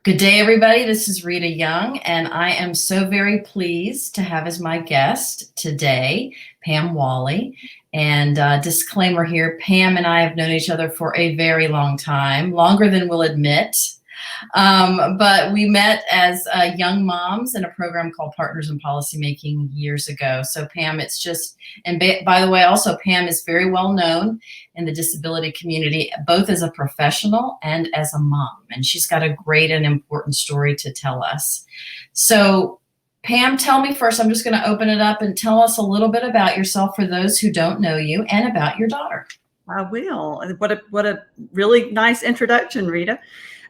Good day, everybody. This is Rita Young, and I am so very pleased to have as my guest today, Pam Wally. And disclaimer here, Pam and I have known each other for a very long time, longer than we'll admit. But we met as young moms in a program called Partners in Policymaking years ago. So Pam, it's just, and by the way, also Pam is very well known in the disability community, both as a professional and as a mom. And she's got a great and important story to tell us. So Pam, tell me first, I'm just going to open it up and tell us a little bit about yourself for those who don't know you and about your daughter. I will. What a really nice introduction, Rita.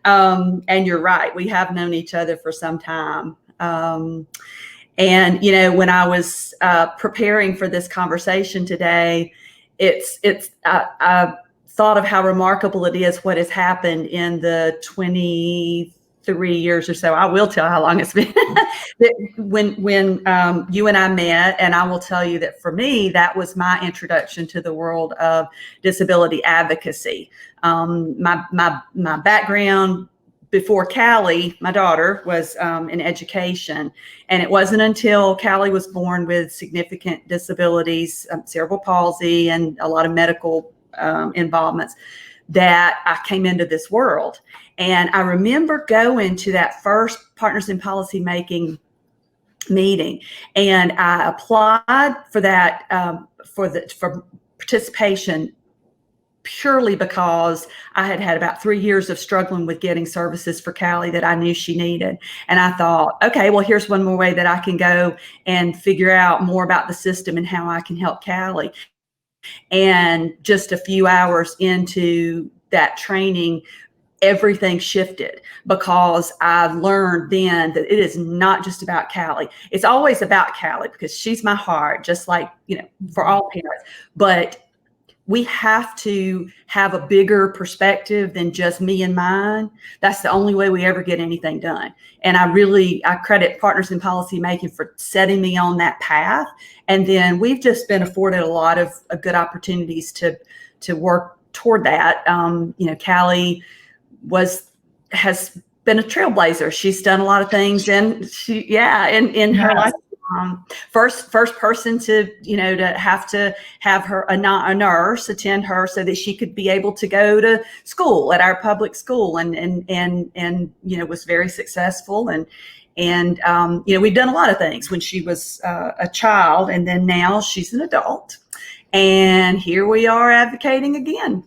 And you're right. We have known each other for some time. And, you know, when I was preparing for this conversation today, I thought of how remarkable it is what has happened in the 23 years or so. I will tell how long it's been when you and I met, and I will tell you that for me, that was my introduction to the world of disability advocacy. My background before Callie, my daughter, was in education. And it wasn't until Callie was born with significant disabilities, cerebral palsy, and a lot of medical involvements, that I came into this world. And I remember going to that first Partners in Policymaking meeting, and I applied for that for participation purely because I had had about 3 years of struggling with getting services for Callie that I knew she needed. And I thought, okay, well, here's one more way that I can go and figure out more about the system and how I can help Callie. And just a few hours into that training, everything shifted, because I learned then that it is not just about Callie. It's always about Callie because she's my heart, just like, you know, for all parents. But we have to have a bigger perspective than just me and mine. That's the only way we ever get anything done. And I credit Partners in Policymaking for setting me on that path. And then we've just been afforded a lot of good opportunities to work toward that. You know, Callie has been a trailblazer. She's done a lot of things, and in her life. First person to have a nurse attend her so that she could be able to go to school at our public school, and was very successful. And we've done a lot of things when she was a child, and then now she's an adult, and here we are advocating again.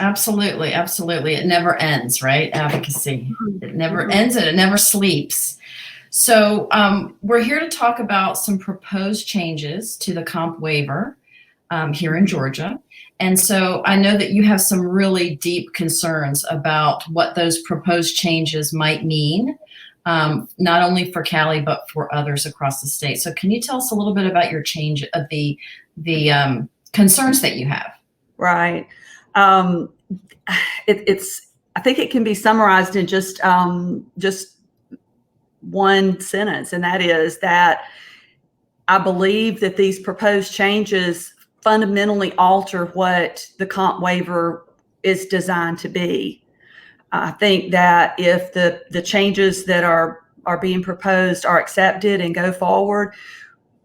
Absolutely. Absolutely. It never ends, right? Advocacy. It never ends, and it never sleeps. So we're here to talk about some proposed changes to the comp waiver here in Georgia. And so I know that you have some really deep concerns about what those proposed changes might mean, not only for Callie, but for others across the state. So can you tell us a little bit about your change of the concerns that you have? Right. I think it can be summarized in just one sentence, and that is that I believe that these proposed changes fundamentally alter what the comp waiver is designed to be. I think that if the changes that are being proposed are accepted and go forward,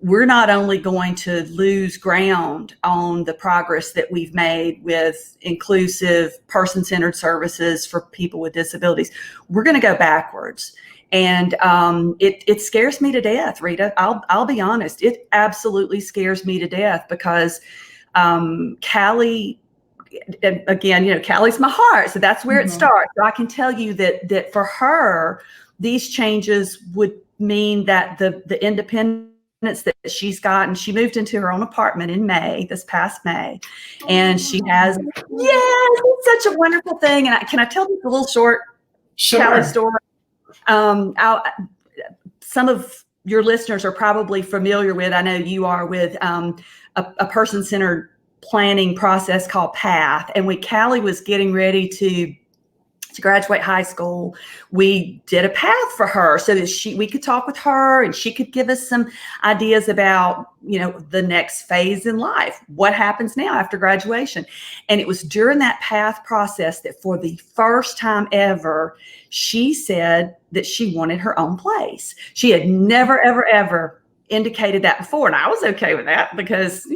we're not only going to lose ground on the progress that we've made with inclusive person-centered services for people with disabilities, we're going to go backwards. And it scares me to death, Rita. I'll be honest. It absolutely scares me to death because Callie, again, Callie's my heart. So that's where it starts. So I can tell you that for her, these changes would mean that the independence that she's gotten, she moved into her own apartment in this past May. And she has, it's such a wonderful thing. And can I tell you a little short Callie story? Some of your listeners are probably familiar with, I know you are, with a person-centered planning process called PATH. And when Callie was getting ready to to graduate high school. We did a path for her so that we could talk with her and she could give us some ideas about, the next phase in life. What happens now after graduation? And it was during that path process that for the first time ever, she said that she wanted her own place. She had never, ever, ever indicated that before. And I was okay with that because,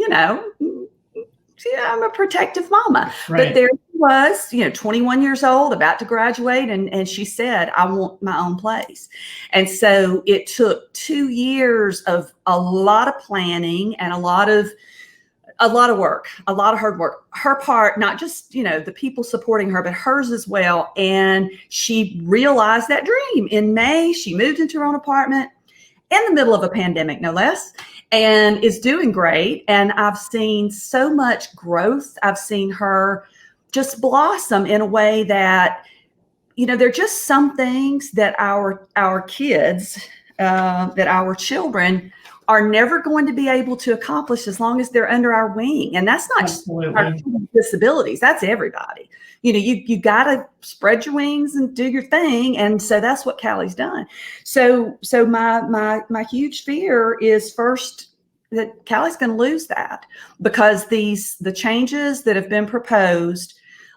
I'm a protective mama. Right. But there she was, 21 years old, about to graduate. And she said, I want my own place. And so it took 2 years of a lot of planning and a lot of work, a lot of hard work. Her part, not just, the people supporting her, but hers as well. And she realized that dream. In May, she moved into her own apartment in the middle of a pandemic, no less, and is doing great. And I've seen so much growth. I've seen her just blossom in a way that, there are just some things that our kids, that our children are never going to be able to accomplish as long as they're under our wing. And that's not just our disabilities. That's everybody. You got to spread your wings and do your thing. And so that's what Callie's done. So my huge fear is first that Callie's going to lose that because the changes that have been proposed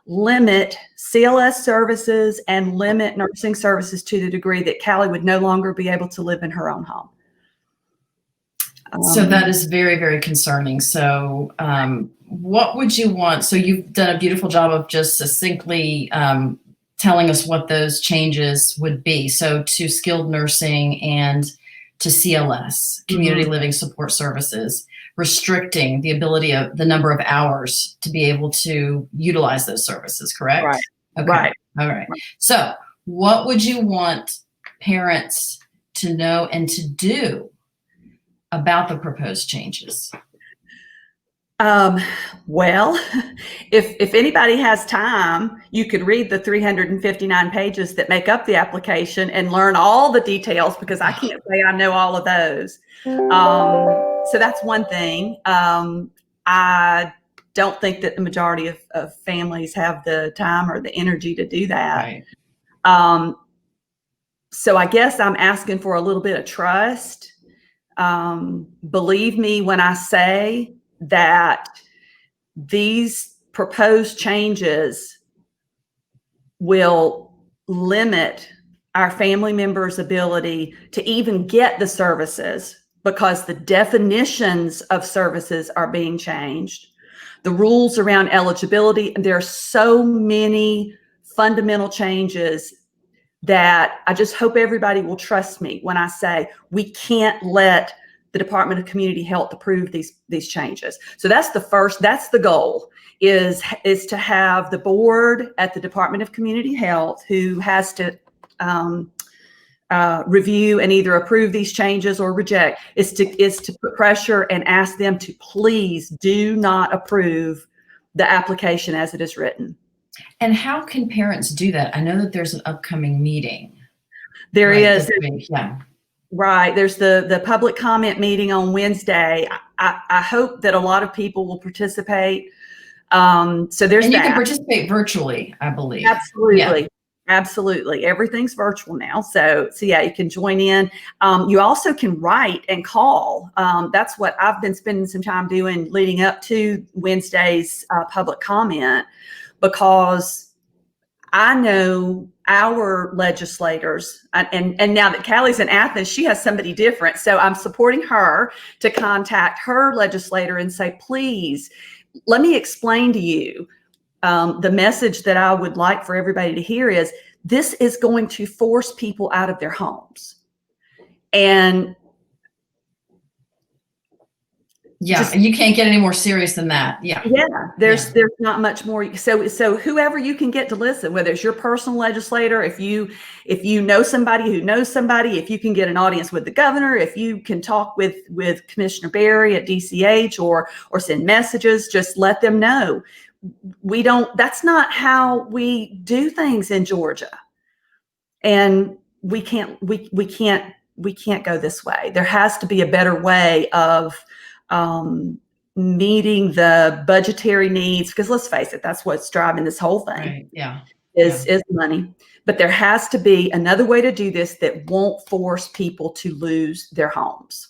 limit CLS services and limit nursing services to the degree that Callie would no longer be able to live in her own home. So that is very, very concerning. So what would you want? So you've done a beautiful job of just succinctly telling us what those changes would be. So to skilled nursing and to CLS, community living support services, restricting the ability of the number of hours to be able to utilize those services, correct? Right. Okay. Right. All right. So what would you want parents to know and to do about the proposed changes? Well, if anybody has time, you could read the 359 pages that make up the application and learn all the details because I can't say I know all of those. So that's one thing. I don't think that the majority of families have the time or the energy to do that. Right. So I guess I'm asking for a little bit of trust. Believe me when I say that these proposed changes will limit our family members' ability to even get the services because the definitions of services are being changed. The rules around eligibility, there are so many fundamental changes that I just hope everybody will trust me when I say we can't let the Department of Community Health approve these changes. So that's the goal is to have the board at the Department of Community Health who has to review and either approve these changes or reject is to put pressure and ask them to please do not approve the application as it is written. And how can parents do that? I know that there's an upcoming meeting. There is. Yeah. Right. There's the public comment meeting on Wednesday. I hope that a lot of people will participate. So there's and you that. can participate virtually, I believe. Absolutely. Yeah. Absolutely. Everything's virtual now. So yeah, you can join in. You also can write and call. That's what I've been spending some time doing leading up to Wednesday's public comment, because I know our legislators, and now that Callie's in Athens, she has somebody different. So I'm supporting her to contact her legislator and say, please, let me explain to you the message that I would like for everybody to hear is this is going to force people out of their homes. And yeah, you can't get any more serious than that. Yeah. There's not much more. So whoever you can get to listen, whether it's your personal legislator, if you know somebody who knows somebody, if you can get an audience with the governor, if you can talk with Commissioner Barry at DCH or send messages, just let them know. That's not how we do things in Georgia. And we can't go this way. There has to be a better way of meeting the budgetary needs, because let's face it, that's what's driving this whole thing. Right. Yeah. is money. But there has to be another way to do this that won't force people to lose their homes.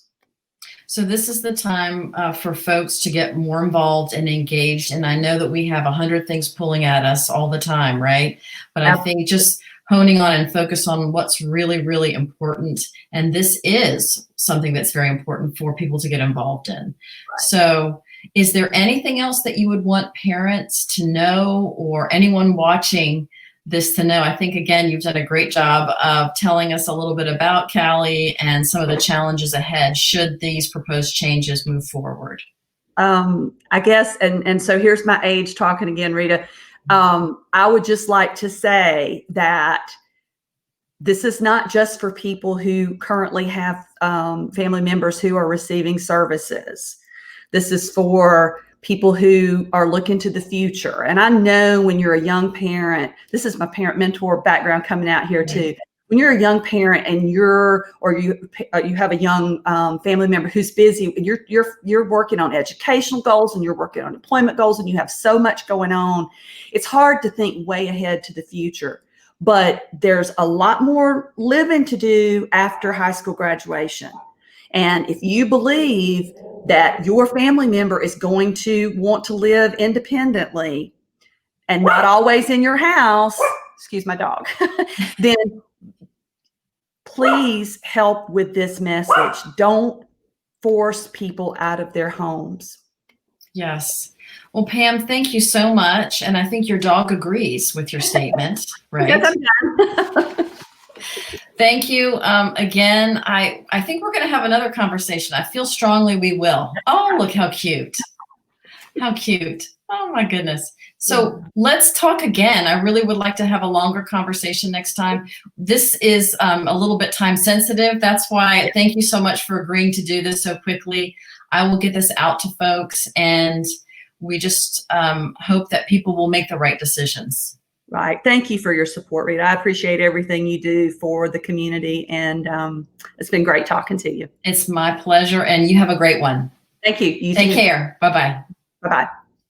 So this is the time for folks to get more involved and engaged. And I know that we have 100 things pulling at us all the time, right? But I think just honing on and focus on what's really, really important. And this is something that's very important for people to get involved in. Right. So is there anything else that you would want parents to know, or anyone watching this to know? I think, again, you've done a great job of telling us a little bit about Callie and some of the challenges ahead should these proposed changes move forward. I guess, and so here's my age talking again, Rita. I would just like to say that this is not just for people who currently have family members who are receiving services. This is for people who are looking to the future. And I know when you're a young parent, this is my parent mentor background coming out here too. When you're a young parent and you have a young family member who's busy, you're working on educational goals and you're working on employment goals and you have so much going on, it's hard to think way ahead to the future. But there's a lot more living to do after high school graduation. And if you believe that your family member is going to want to live independently and not always in your house, excuse my dog, then please help with this message. Don't force people out of their homes. Yes. Well, Pam, thank you so much. And I think your dog agrees with your statement, right? Yes, I'm done. Thank you. Again, I think we're going to have another conversation. I feel strongly we will. Oh, look how cute. How cute. Oh, my goodness. So let's talk again. I really would like to have a longer conversation next time. This is a little bit time sensitive. That's why thank you so much for agreeing to do this so quickly. I will get this out to folks, and we just hope that people will make the right decisions. Right. Thank you for your support, Rita. I appreciate everything you do for the community, and it's been great talking to you. It's my pleasure, and you have a great one. Thank you. Take care. Bye-bye. Bye-bye.